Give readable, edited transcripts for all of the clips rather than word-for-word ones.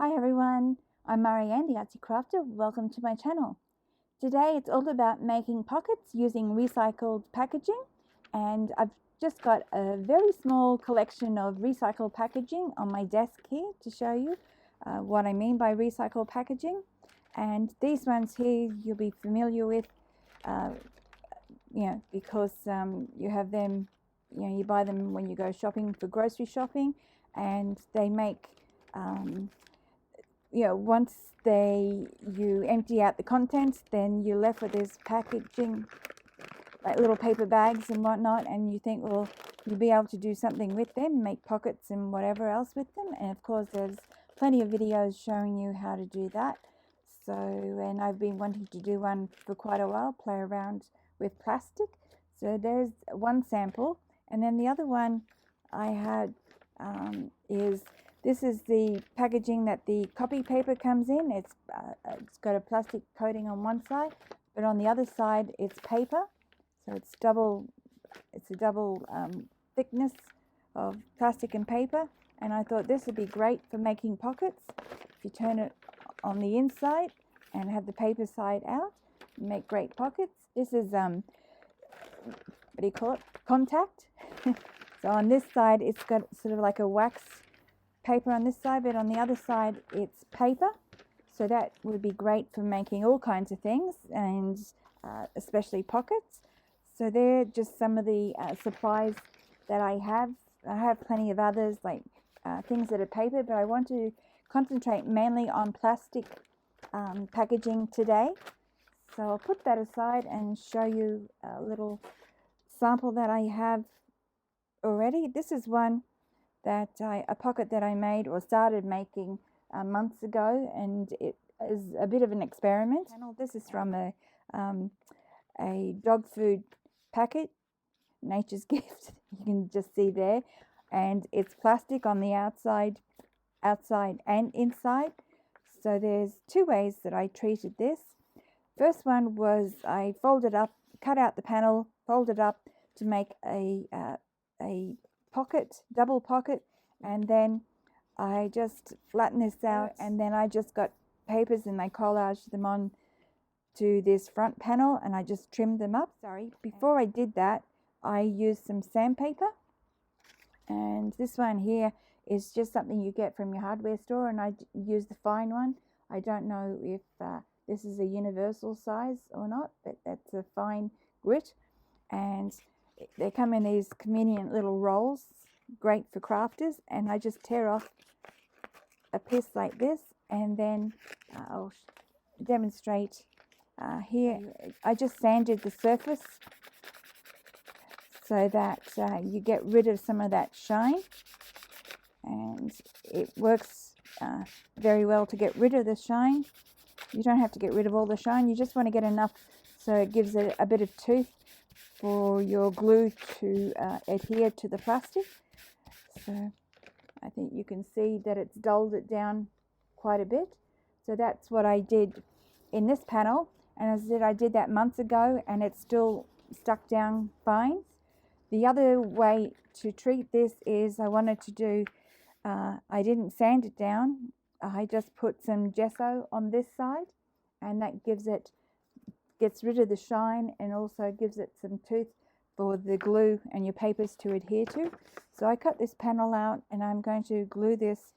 Hi everyone, I'm Marieanne, the Artsie Crafter. Welcome to my channel. Today it's all about making pockets using recycled packaging, and I've just got a very small collection of recycled packaging on my desk here to show you what I mean by recycled packaging. And these ones here you'll be familiar with, because you have them, you buy them when you go shopping for grocery shopping, and they make once you empty out the contents, then you're left with this packaging, like little paper bags and whatnot, and you think, well, you'll be able to do something with them, make pockets and whatever else with them. And of course there's plenty of videos showing you how to do that. So, and I've been wanting to do one for quite a while, play around with plastic. So there's one sample, and then the other one I had this is the packaging that the copy paper comes in. It's got a plastic coating on one side, but on the other side it's paper. So it's a double thickness of plastic and paper. And I thought this would be great for making pockets. If you turn it on the inside and have the paper side out, you make great pockets. This is what do you call it? Contact. So on this side it's got sort of like a wax paper on this side, but on the other side it's paper. So that would be great for making all kinds of things, and especially pockets. So they're just some of the supplies that I have. I have plenty of others, like things that are paper, but I want to concentrate mainly on plastic packaging today. So I'll put that aside and show you a little sample that I have already. This is one that a pocket that I made or started making months ago, and it is a bit of an experiment. This is from a dog food packet, Nature's Gift. You can just see there, and it's plastic on the outside and inside. So there's two ways that I treated this. First one was I folded up, cut out the panel, folded up to make a pocket, double pocket, and then I just flatten this out, and then I just got papers and I collaged them on to this front panel, and I just trimmed them up. Before I did that, I used some sandpaper, and this one here is just something you get from your hardware store, and I used the fine one. I don't know if this is a universal size or not, but that's a fine grit, and they come in these convenient little rolls, great for crafters. And I just tear off a piece like this, and then I'll demonstrate here. I just sanded the surface so that you get rid of some of that shine, and it works very well to get rid of the shine. You don't have to get rid of all the shine, you just want to get enough so it gives it a bit of tooth for your glue to adhere to the plastic. So I think you can see that it's dulled it down quite a bit. So that's what I did in this panel, and as I said, I did that months ago and it's still stuck down fine. The other way to treat this is I wanted to do, I didn't sand it down, I just put some gesso on this side, and that gets rid of the shine and also gives it some tooth for the glue and your papers to adhere to. So I cut this panel out, and I'm going to glue this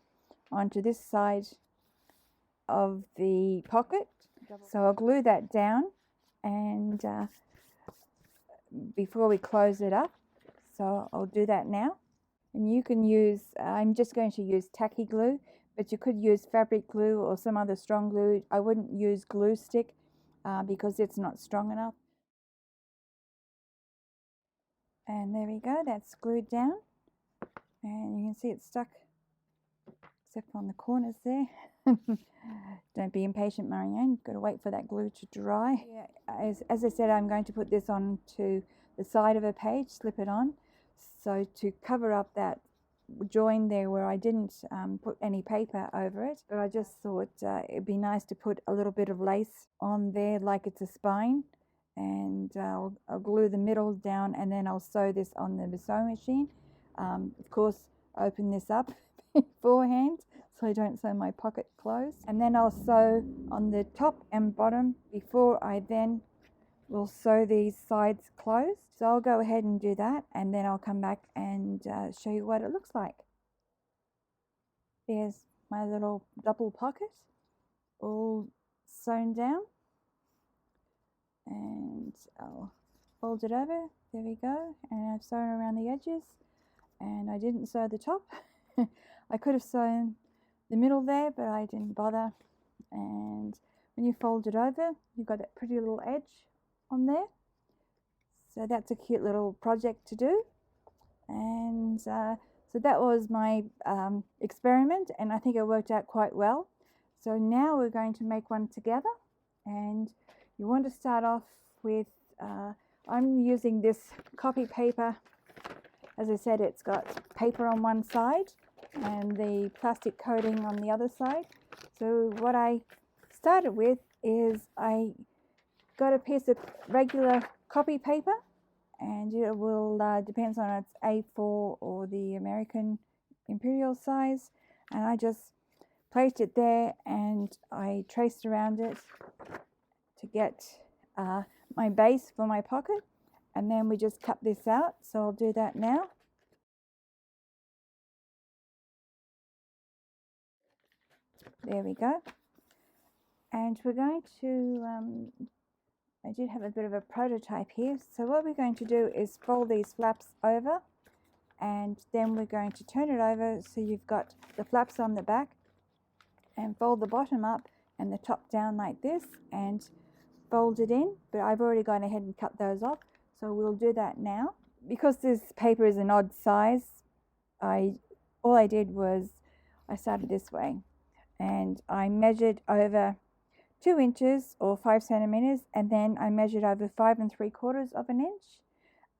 onto this side of the pocket. So I'll glue that down, and before we close it up, so I'll do that now. And you can use, I'm just going to use tacky glue, but you could use fabric glue or some other strong glue. I wouldn't use glue stick because it's not strong enough. And there we go, that's glued down, and you can see it's stuck except on the corners there. Don't be impatient, Marieanne, you've got to wait for that glue to dry. Yeah, as I said, I'm going to put this on to the side of a page, slip it on, so to cover up that join there where I didn't put any paper over it, but I just thought it'd be nice to put a little bit of lace on there like it's a spine, and I'll glue the middle down, and then I'll sew this on the sewing machine. Of course, open this up beforehand so I don't sew my pocket closed. And then I'll sew on the top and bottom before I then will sew these sides closed. So I'll go ahead and do that, and then I'll come back and show you what it looks like. There's my little double pocket all sewn down, and I'll fold it over. There we go, and I've sewn around the edges, and I didn't sew the top. I could have sewn the middle there, but I didn't bother. And when you fold it over, you've got that pretty little edge on there, so that's a cute little project to do. And so that was my experiment, and I think it worked out quite well. So now we're going to make one together, and you want to start off with I'm using this copy paper. As I said, it's got paper on one side and the plastic coating on the other side. So what I started with is I got a piece of regular copy paper, and it will depends on its A4 or the American Imperial size, and I just placed it there and I traced around it to get my base for my pocket, and then we just cut this out. So I'll do that now. There we go. And we're going to I did have a bit of a prototype here. So what we're going to do is fold these flaps over, and then we're going to turn it over so you've got the flaps on the back, and fold the bottom up and the top down like this and fold it in. But I've already gone ahead and cut those off, so we'll do that now. Because this paper is an odd size, all I did was I started this way, and I measured over 2 inches or 5 centimeters, and then I measured over 5 3/4 of an inch,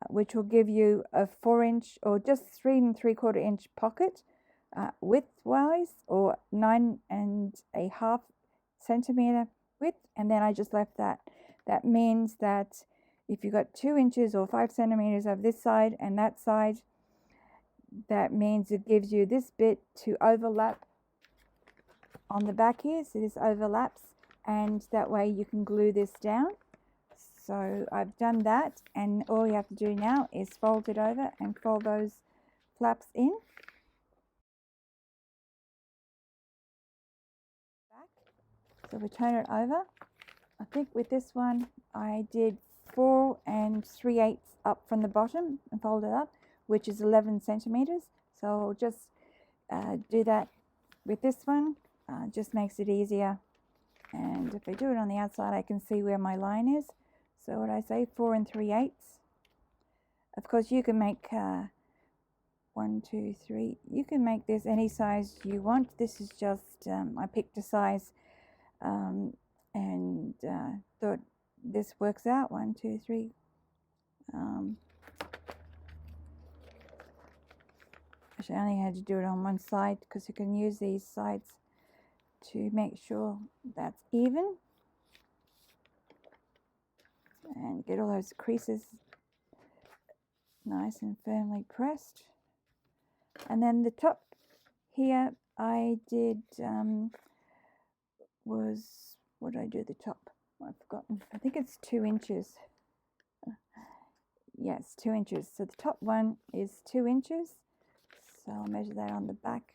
which will give you a 4 inch or just 3 3/4 inch pocket width-wise, or 9 1/2 centimeter width, and then I just left that. That means that if you've got 2 inches or 5 centimeters of this side and that side, that means it gives you this bit to overlap on the back here, so this overlaps, and that way you can glue this down. So I've done that, and all you have to do now is fold it over and fold those flaps in. So we turn it over. I think with this one I did 4 3/8 up from the bottom and fold it up, which is 11 centimeters. So I'll just do that with this one. Just makes it easier. And if I do it on the outside, I can see where my line is. So what I say, 4 3/8. Of course, you can make 1, 2, 3. You can make this any size you want. This is just I picked a size and thought this works out. 1, 2, 3. Actually, I only had to do it on one side because you can use these sides to make sure that's even and get all those creases nice and firmly pressed. And then the top here I did was, what did I do the top? I've forgotten. I think it's 2 inches. Yes, 2 inches. So the top one is 2 inches. So I'll measure that on the back.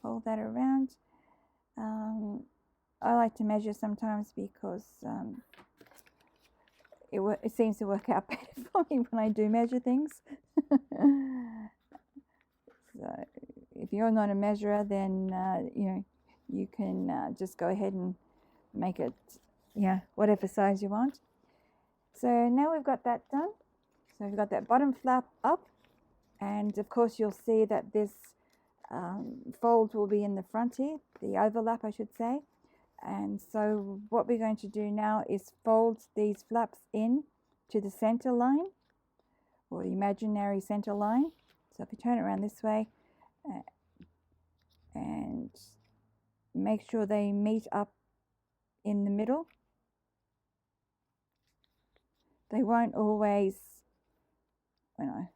Fold that around. I like to measure sometimes because it seems to work out better for me when I do measure things. So if you're not a measurer, then you can just go ahead and make it whatever size you want. So now we've got that done. So we've got that bottom flap up, and of course you'll see that this fold will be in the front here, the overlap I should say. And so what we're going to do now is fold these flaps in to the center line, or the imaginary center line. So if you turn it around this way and make sure they meet up in the middle. They won't always, when I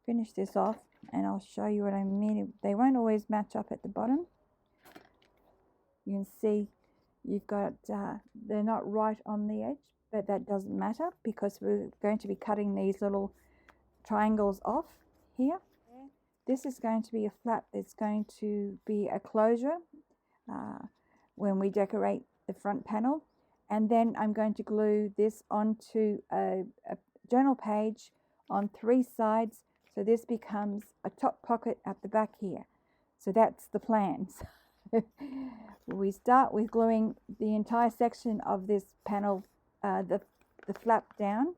finish this off and I'll show you what I mean. They won't always match up at the bottom. You can see you've got, they're not right on the edge, but that doesn't matter because we're going to be cutting these little triangles off here. This is going to be a flap that's going to be a closure when we decorate the front panel. And then I'm going to glue this onto a journal page on 3 sides. So this becomes a top pocket at the back here. So that's the plans. We start with gluing the entire section of this panel, the flap down,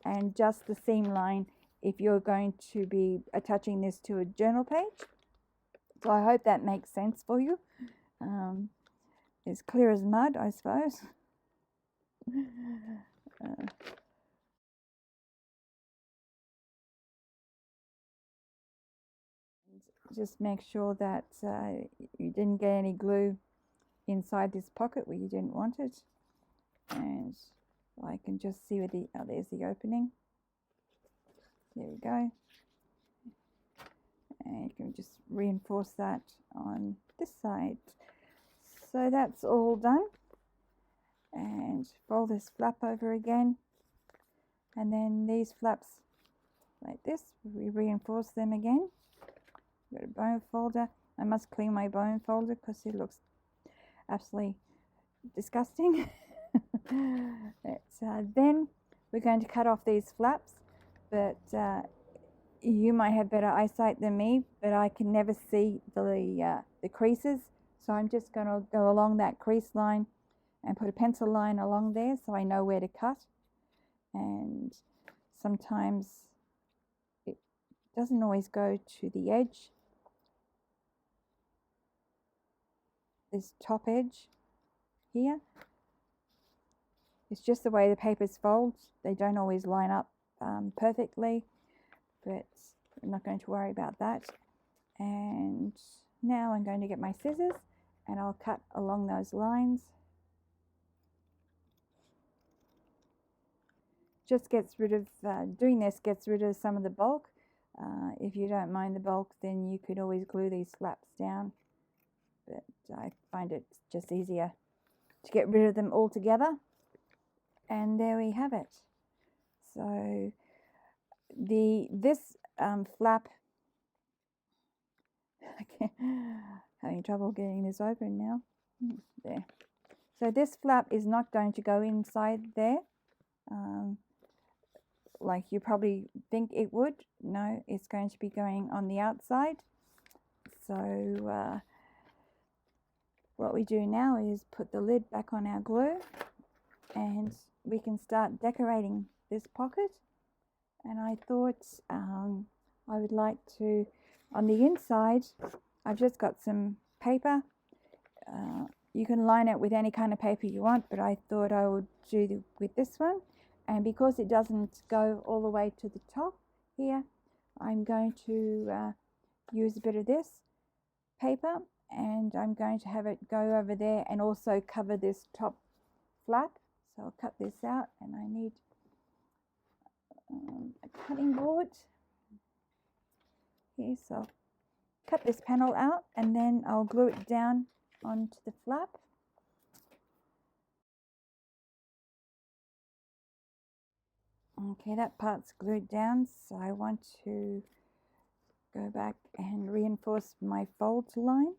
and just the seam line if you're going to be attaching this to a journal page. So I hope that makes sense for you. It's clear as mud, I suppose. Just make sure that you didn't get any glue inside this pocket where you didn't want it. And I can just see where there's the opening. There we go. And you can just reinforce that on this side. So that's all done. And fold this flap over again. And then these flaps like this, we reinforce them again. Got a bone folder. I must clean my bone folder because it looks absolutely disgusting. Then we're going to cut off these flaps, but you might have better eyesight than me, but I can never see the creases, so I'm just going to go along that crease line and put a pencil line along there so I know where to cut. And sometimes it doesn't always go to the edge, this top edge here. It's just the way the papers fold. They don't always line up perfectly, but I'm not going to worry about that. And now I'm going to get my scissors and I'll cut along those lines. Just gets rid of, doing this gets rid of some of the bulk. If you don't mind the bulk, then you could always glue these flaps down, but I find it just easier to get rid of them all together. And there we have it. So this flap, having trouble getting this open now. There. So this flap is not going to go inside there, like you probably think it would. No, it's going to be going on the outside. So what we do now is put the lid back on our glue, and we can start decorating this pocket. And I thought I would like to, on the inside, I've just got some paper. You can line it with any kind of paper you want, but I thought I would do with this one. And because it doesn't go all the way to the top here, I'm going to use a bit of this paper, and I'm going to have it go over there and also cover this top flap. So I'll cut this out, and I need a cutting board here. So I'll cut this panel out and then I'll glue it down onto the flap. Okay, that part's glued down, so I want to go back and reinforce my fold line.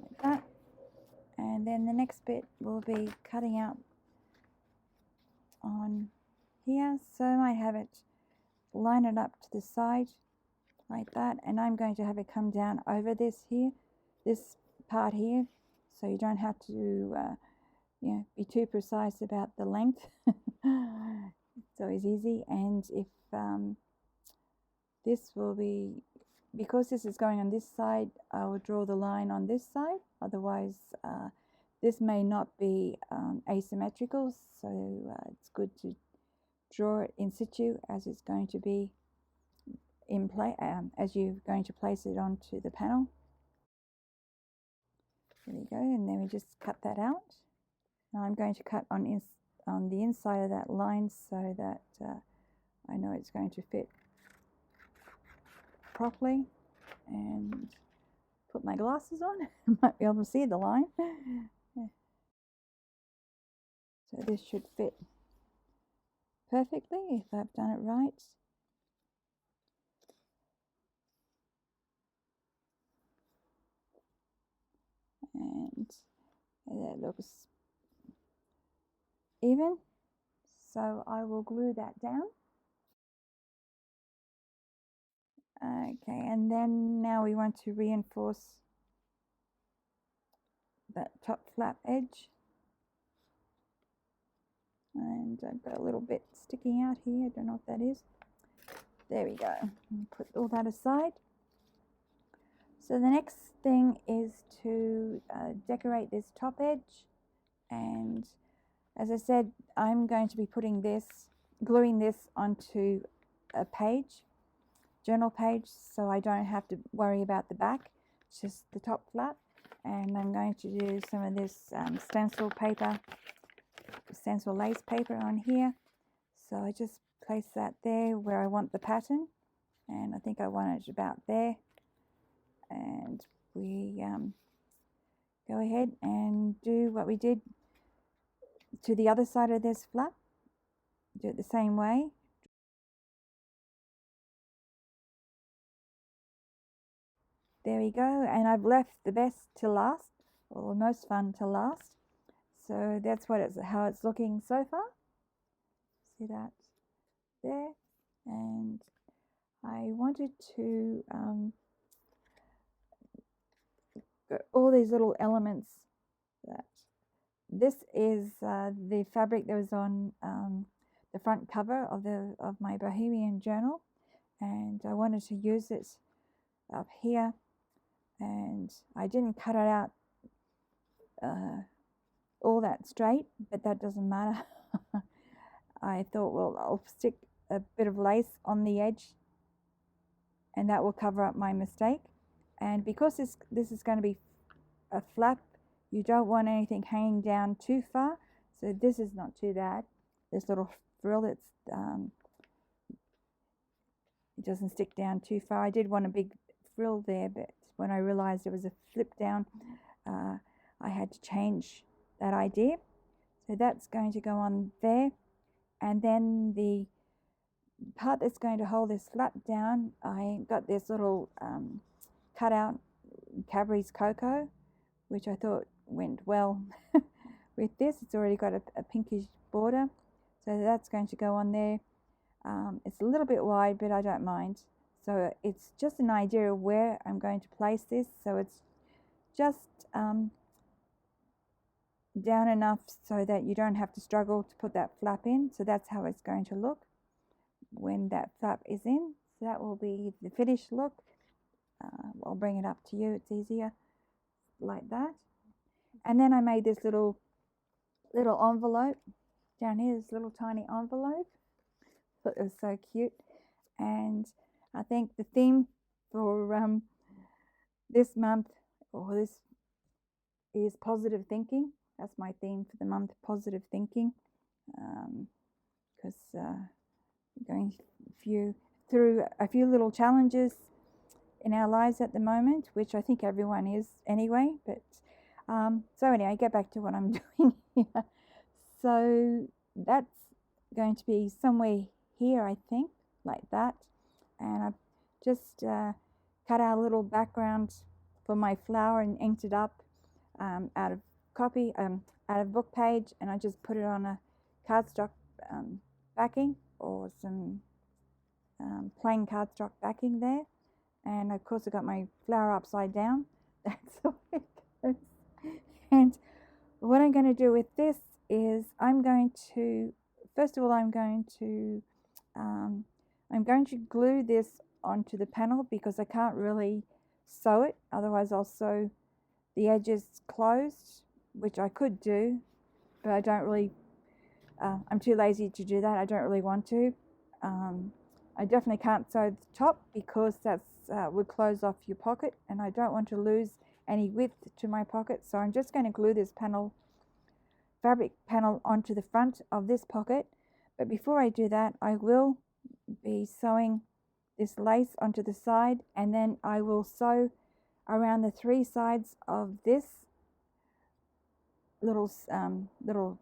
Like that. And then the next bit will be cutting out on here, so I might have it line it up to the side like that, and I'm going to have it come down over this here, this part here, so you don't have to be too precise about the length. It's always easy. And if this will be, because this is going on this side, I will draw the line on this side, otherwise this may not be asymmetrical, so it's good to draw it in situ as it's going to be in play, as you're going to place it onto the panel. There we go, and then we just cut that out. Now I'm going to cut on on the inside of that line so that I know it's going to fit properly. And put my glasses on. I might be able to see the line. So this should fit perfectly if I've done it right. And that looks even. So I will glue that down. Okay, and then now we want to reinforce that top flap edge. And I've got a little bit sticking out here. I don't know what that is. There we go. Put all that aside. So the next thing is to decorate this top edge. And as I said, I'm going to be putting this, gluing this onto a page, journal page, so I don't have to worry about the back. It's just the top flap. And I'm going to do some of this stencil paper, stencil lace paper on here. So I just place that there where I want the pattern, and I think I want it about there. And we go ahead and do what we did to the other side of this flap. Do it the same way. There we go, and I've left the best to last, or most fun to last. So that's how it's looking so far. See that there? And I wanted to got all these little elements. That this is the fabric that was on the front cover of my Bohemian journal, and I wanted to use it up here, and I didn't cut it out all that straight, but that doesn't matter. I thought, well, I'll stick a bit of lace on the edge, and that will cover up my mistake. And because this is going to be a flap, you don't want anything hanging down too far, so this is not too bad. This little frill, it doesn't stick down too far. I did want a big frill there, but when I realized it was a flip down, I had to change that idea. So that's going to go on there, and then the part that's going to hold this flap down, I got this little cutout Cadbury's Cocoa, which I thought went well with this. It's already got a pinkish border, so that's going to go on there. It's a little bit wide, but I don't mind. So it's just an idea of where I'm going to place this. So it's just down enough so that you don't have to struggle to put that flap in. So that's how it's going to look when that flap is in. So that will be the finished look. I'll bring it up to you, it's easier like that. And then I made this little envelope down here, this little tiny envelope. Thought it was so cute. And I think the theme for this month, or this, is positive thinking. That's my theme for the month, positive thinking, because going through a few little challenges in our lives at the moment, which I think everyone is anyway. But so anyway, get back to what I'm doing here. So that's going to be somewhere here, I think, like that. And I've just cut out a little background for my flower and inked it up out of book page, and I just put it on a cardstock backing, or some plain cardstock backing there. And of course I got my flower upside down. That's the way it goes. And what I'm going to do with this is I'm going to glue this onto the panel, because I can't really sew it, otherwise I'll sew the edges closed, which I could do, but I don't really, I'm too lazy to do that. I don't really want to. I definitely can't sew the top, because that's would close off your pocket, and I don't want to lose any width to my pocket. So I'm just going to glue this panel fabric panel onto the front of this pocket. But before I do that, I will be sewing this lace onto the side, and then I will sew around the 3 sides of this little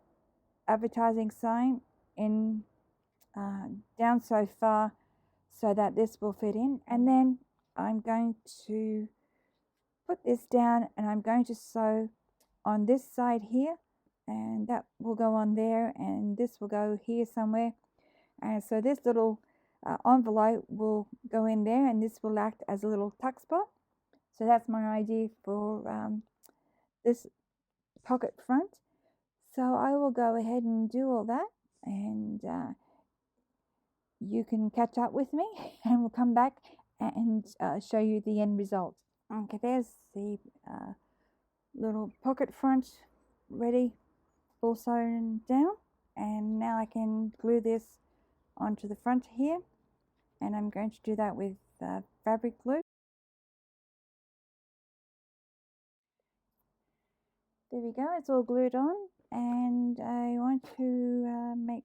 advertising sign in down so far so that this will fit in. And then I'm going to put this down, and I'm going to sew on this side here, and that will go on there, and this will go here somewhere. And so this little envelope will go in there, and this will act as a little tuck spot. So that's my idea for this pocket front. So I will go ahead and do all that, and you can catch up with me and we'll come back and show you the end result. Okay, there's the little pocket front ready, all sewn down, and now I can glue this onto the front here, and I'm going to do that with fabric glue. There we go, it's all glued on, and I want to make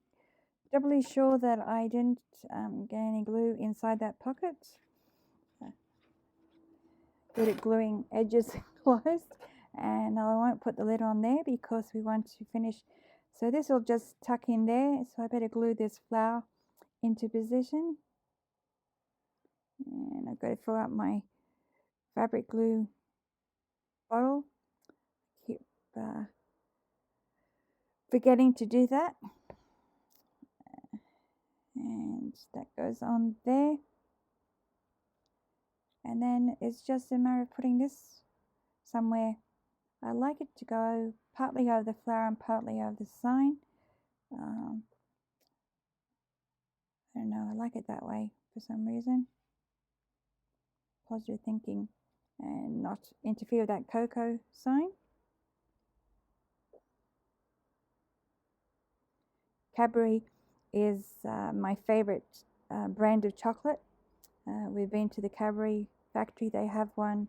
doubly sure that I didn't get any glue inside that pocket. Get it gluing edges closed, and I won't put the lid on there because we want to finish. So this will just tuck in there, so I better glue this flower into position. And I've got to fill up my fabric glue bottle. Keep forgetting to do that. And that goes on there. And then it's just a matter of putting this somewhere. I like it to go partly over the flower and partly over the sign. I don't know, I like it that way for some reason. Positive thinking, and not interfere with that cocoa sign. Cadbury is my favorite brand of chocolate. We've been to the Cadbury factory. They have one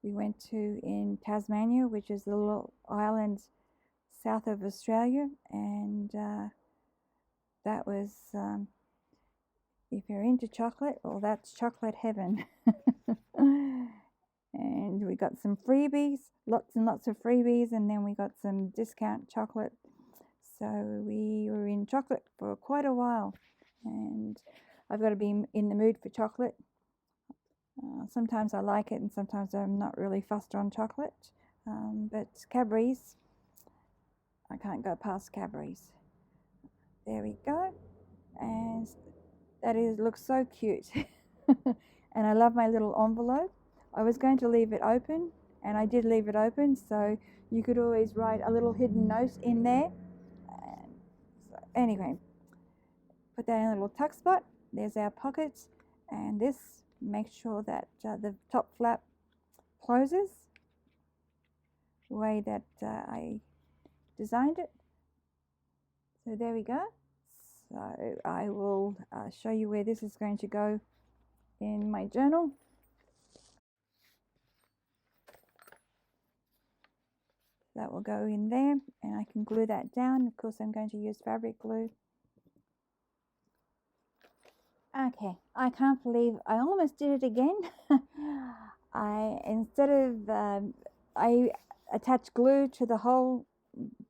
we went to in Tasmania, which is a little island south of Australia, and that was, if you're into chocolate, well, that's chocolate heaven. And we got some freebies, lots and lots of freebies, and then we got some discount chocolate. So we were in chocolate for quite a while, and I've got to be in the mood for chocolate. Sometimes I like it, and sometimes I'm not really fussed on chocolate. But Cadbury's, I can't go past Cadbury's. There we go, and that looks so cute. And I love my little envelope. I was going to leave it open, and I did leave it open, so you could always write a little hidden note in there. And so anyway, put that in a little tuck spot. There's our pocket, and this, make sure that the top flap closes the way that I designed it. So there we go. So I will show you where this is going to go in my journal. That will go in there, and I can glue that down. Of course, I'm going to use fabric glue. Okay, I can't believe I almost did it again. I attached glue to the whole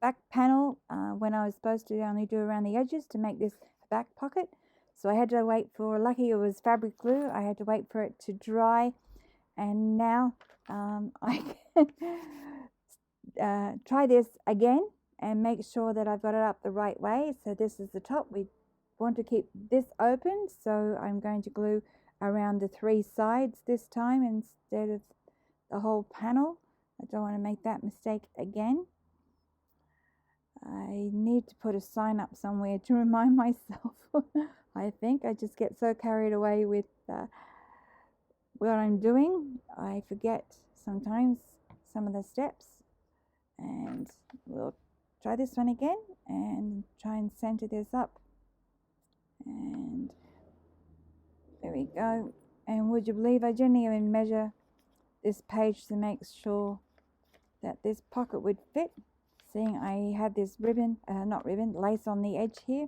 back panel when I was supposed to only do around the edges to make this back pocket. So I had to wait for, lucky it was fabric glue, I had to wait for it to dry, and now I can try this again and make sure that I've got it up the right way. So this is the top. We want to keep this open, so I'm going to glue around the 3 sides this time instead of the whole panel. I don't want to make that mistake again. I need to put a sign up somewhere to remind myself. I think I just get so carried away with what I'm doing, I forget sometimes some of the steps. And we'll try this one again and try and center this up. And there we go. And would you believe I didn't even measure this page to make sure that this pocket would fit. seeing I have this ribbon, not ribbon, lace on the edge here.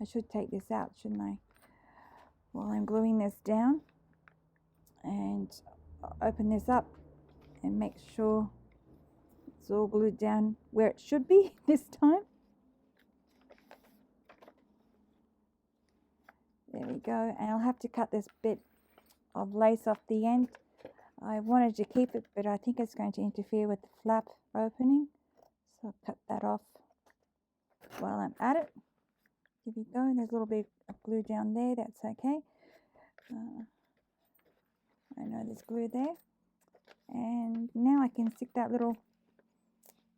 I should take this out, shouldn't I? While I'm gluing this down, and open this up and make sure it's all glued down where it should be this time. There we go, and I'll have to cut this bit of lace off the end. I wanted to keep it, but I think it's going to interfere with the flap opening, so I'll cut that off while I'm at it. Here we go, there's a little bit of glue down there, that's okay. I know there's glue there. And now I can stick that little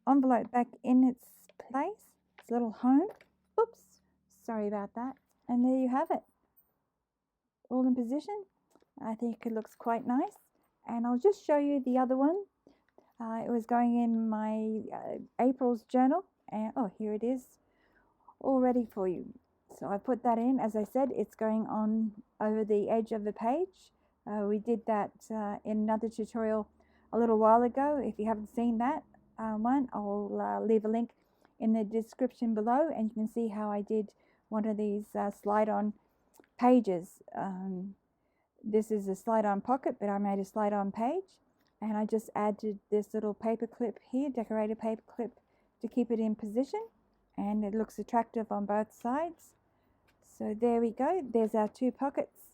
envelope back in its place, its little home. Oops, sorry about that. And there you have it, all in position. I think it looks quite nice. And I'll just show you the other one. It was going in my April's journal, and oh, here it is, all ready for you. So I put that in. As I said, it's going on over the edge of the page. We did that in another tutorial a little while ago. If you haven't seen that one, I'll leave a link in the description below, and you can see how I did one of these slide-on pages. This is a slide-on pocket, but I made a slide-on page, and I just added this little paper clip here, decorated paper clip, to keep it in position, and it looks attractive on both sides. So there we go, there's our two pockets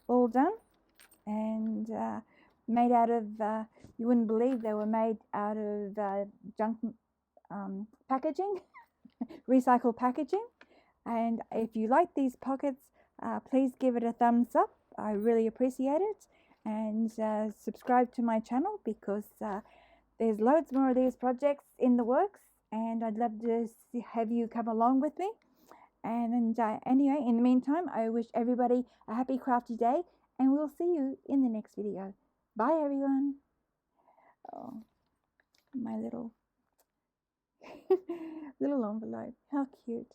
all done, and made out of, you wouldn't believe they were made out of junk packaging, recycled packaging. And if you like these pockets, please give it a thumbs up. I really appreciate it, and subscribe to my channel, because there's loads more of these projects in the works, and I'd love to have you come along with me. And anyway, in the meantime, I wish everybody a happy crafty day, and we'll see you in the next video. Bye everyone. Oh, my little little envelope, how cute.